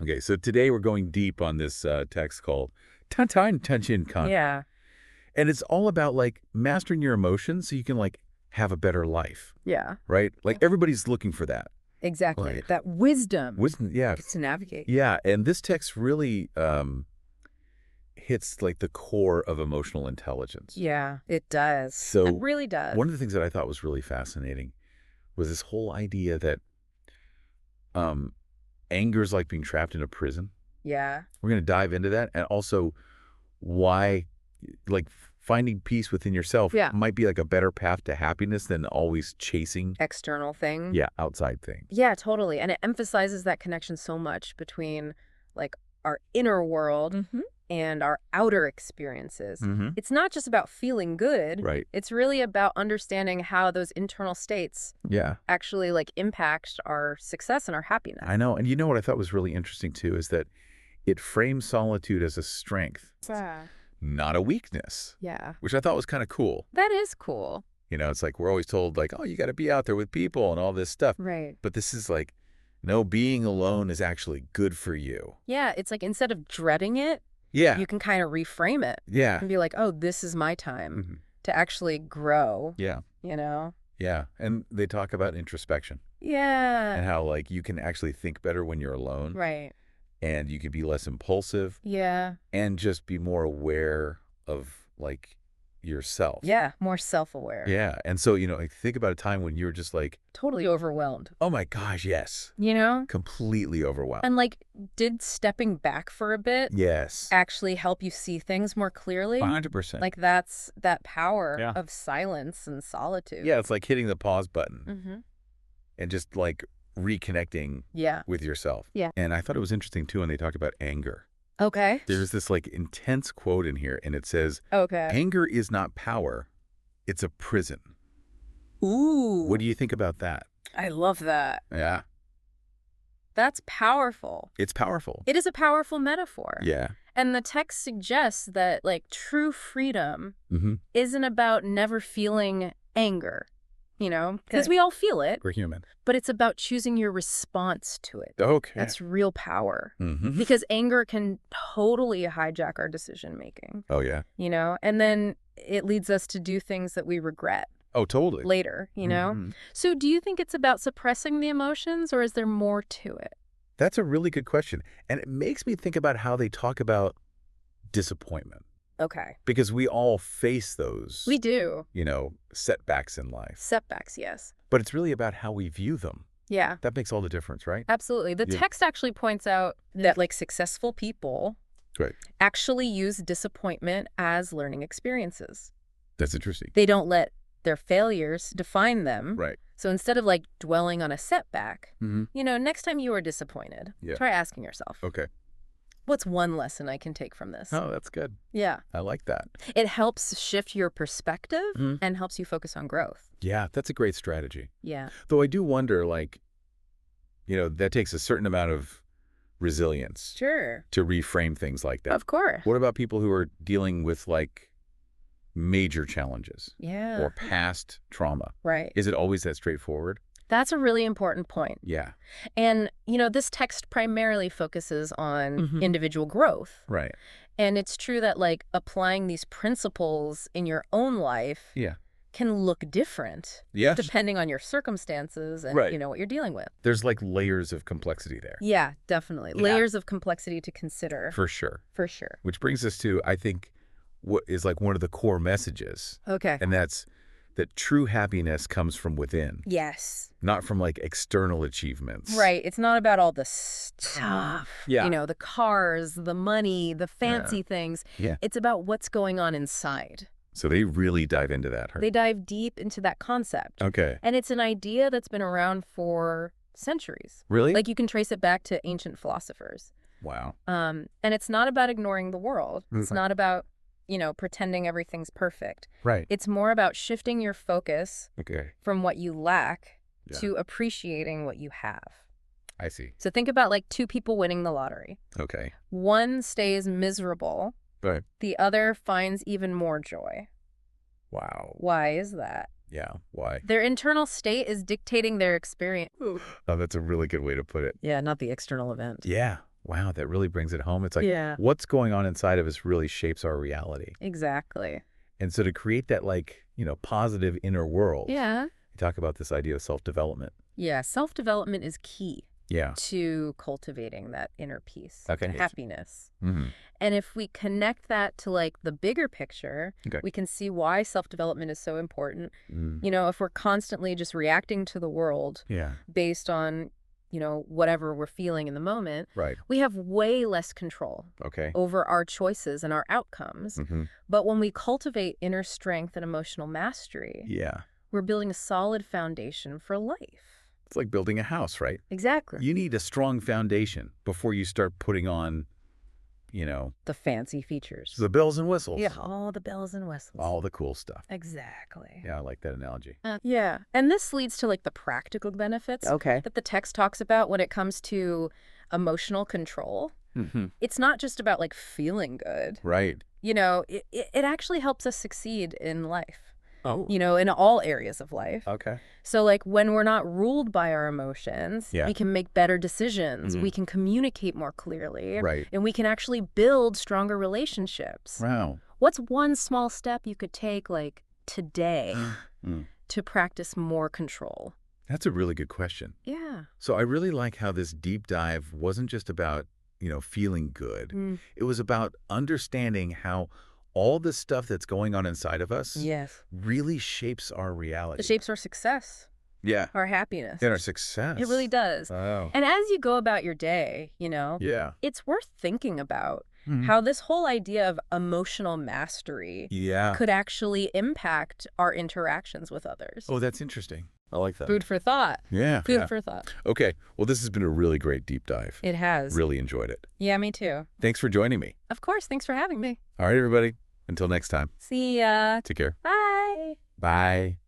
Okay, so today we're going deep on this text called Tantan Tenchin Kan. Yeah. And it's all about, like, mastering your emotions so you can, like, have a better life, Yeah. right? Like, everybody's looking for that. Exactly. Right. That wisdom Yeah. to navigate. Yeah, and this text really hits, like, the core of emotional intelligence. Yeah, it does. So It really does. one of the things that I thought was really fascinating was this whole idea that anger is like being trapped in a prison. Yeah. We're going to dive into that, and also why, like, finding peace within yourself might be like a better path to happiness than always chasing External thing. outside things. Yeah, totally. And it emphasizes that connection so much between like our inner world and our outer experiences. It's not just about feeling good. Right. It's really about understanding how those internal states actually like impact our success and our happiness. I know. And you know what I thought was really interesting too is that it frames solitude as a strength, not a weakness. Yeah. Which I thought was kind of cool. That is cool. You know, it's like we're always told, like, oh, you got to be out there with people and all this stuff. Right. But this is like, no, being alone is actually good for you. Yeah, it's like instead of dreading it, Yeah. you can kind of reframe it. Yeah. And be like, oh, this is my time to actually grow. Yeah. You know? Yeah. And they talk about introspection. Yeah. And how, like, you can actually think better when you're alone. Right. And you can be less impulsive. Yeah. And just be more aware of, like, yourself. Yeah. More self-aware. Yeah. And so, you know, like, think about a time when you were just like, totally overwhelmed. oh my gosh, yes. You know? Completely overwhelmed. And like, did stepping back for a bit actually help you see things more clearly? 100%. Like that's that power of silence and solitude. Yeah, it's like hitting the pause button and just like reconnecting with yourself. Yeah. And I thought it was interesting too when they talked about anger. Okay. There's this like intense quote in here and it says, okay, anger is not power, it's a prison. Ooh. What do you think about that? I love that. Yeah. That's powerful. It's powerful. It is a powerful metaphor. Yeah. And the text suggests that like true freedom isn't about never feeling anger, you know, because we all feel it. We're human. But it's about choosing your response to it. Okay. That's real power. Because anger can totally hijack our decision making. Oh, yeah. You know, and then it leads us to do things that we regret. Oh, totally. Later, you know? So do you think it's about suppressing the emotions or is there more to it? That's a really good question. And it makes me think about how they talk about disappointment. Okay. Because we all face those. We do. You know, setbacks in life. Setbacks, yes. But it's really about how we view them. Yeah. That makes all the difference, right? Absolutely. The text actually points out that like successful people actually use disappointment as learning experiences. That's interesting. They don't let their failures define them. Right. So instead of like dwelling on a setback, you know, next time you are disappointed, try asking yourself, okay, what's one lesson I can take from this? Oh, that's good. Yeah. I like that. It helps shift your perspective and helps you focus on growth. Yeah, that's a great strategy. Yeah. Though I do wonder, like, you know, that takes a certain amount of resilience. Sure. To reframe things like that. Of course. What about people who are dealing with, like, major challenges? Yeah. Or past trauma? Right. Is it always that straightforward? That's a really important point. Yeah. And, you know, this text primarily focuses on individual growth. Right. And it's true that, like, applying these principles in your own life can look different depending on your circumstances and, you know, what you're dealing with. There's, like, layers of complexity there. Yeah, definitely. Yeah. Layers of complexity to consider. For sure. For sure. Which brings us to, I think, what is, like, one of the core messages. Okay. And that's that true happiness comes from within. Yes. Not from, like, external achievements. Right. It's not about all the stuff. Yeah. You know, the cars, the money, the fancy things. Yeah. It's about what's going on inside. So they really dive into that. They dive deep into that concept. Okay. And it's an idea that's been around for centuries. Really? Like you can trace it back to ancient philosophers. Wow. And it's not about ignoring the world. It's not about, you know, pretending everything's perfect. Right. It's more about shifting your focus from what you lack to appreciating what you have. I see. So think about like two people winning the lottery. Okay. One stays miserable. Right. The other finds even more joy. Wow. Why is that? Yeah. Why? Their internal state is dictating their experience. Oh, that's a really good way to put it. Yeah, not the external event. Yeah. Wow, that really brings it home. It's like Yeah. what's going on inside of us really shapes our reality. Exactly. And so to create that positive inner world, Yeah. you talk about this idea of self-development. Yeah, self-development is key Yeah. to cultivating that inner peace Okay. and happiness. Mm-hmm. And if we connect that to like the bigger picture, Okay. we can see why Mm. self-development is so important. If we're constantly just reacting to the world Yeah. based on, whatever we're feeling in the moment, Right. we have way less control Okay. over our choices and our outcomes. Mm-hmm. But when we cultivate inner strength and emotional mastery, Yeah. we're building a solid foundation for life. It's like building a house, right? Exactly. You need a strong foundation before you start putting on, The fancy features. the bells and whistles. Yeah, all the bells and whistles. All the cool stuff. Exactly. Yeah, I like that analogy. Yeah. And this leads to like the practical benefits that the text talks about when it comes to emotional control. Mm-hmm. It's not just about like feeling good. Right. It actually helps us succeed in life. Oh. In all areas of life. Okay. So like when we're not ruled by our emotions, Yeah. we can make better decisions. Mhm. We can communicate more clearly. Right. And we can actually build stronger relationships. Wow. What's one small step you could take like today Mm. to practice more control? That's a really good question. Yeah. So I really like how this deep dive wasn't just about, feeling good. It was about understanding how all the stuff that's going on inside of us Yes. really shapes our reality. It shapes our success, Yeah. our happiness. And our success. It really does. Oh. And as you go about your day, Yeah. it's worth thinking about Mhm. how this whole idea of emotional mastery Yeah. could actually impact our interactions with others. Oh, that's interesting. I like that. Food for thought. Yeah. Food yeah. for thought. Okay. Well, this has been a really great deep dive. It has. Really enjoyed it. Yeah, me too. Thanks for joining me. Of course. Thanks for having me. All right, everybody. Until next time. See ya. Take care. Bye. Bye.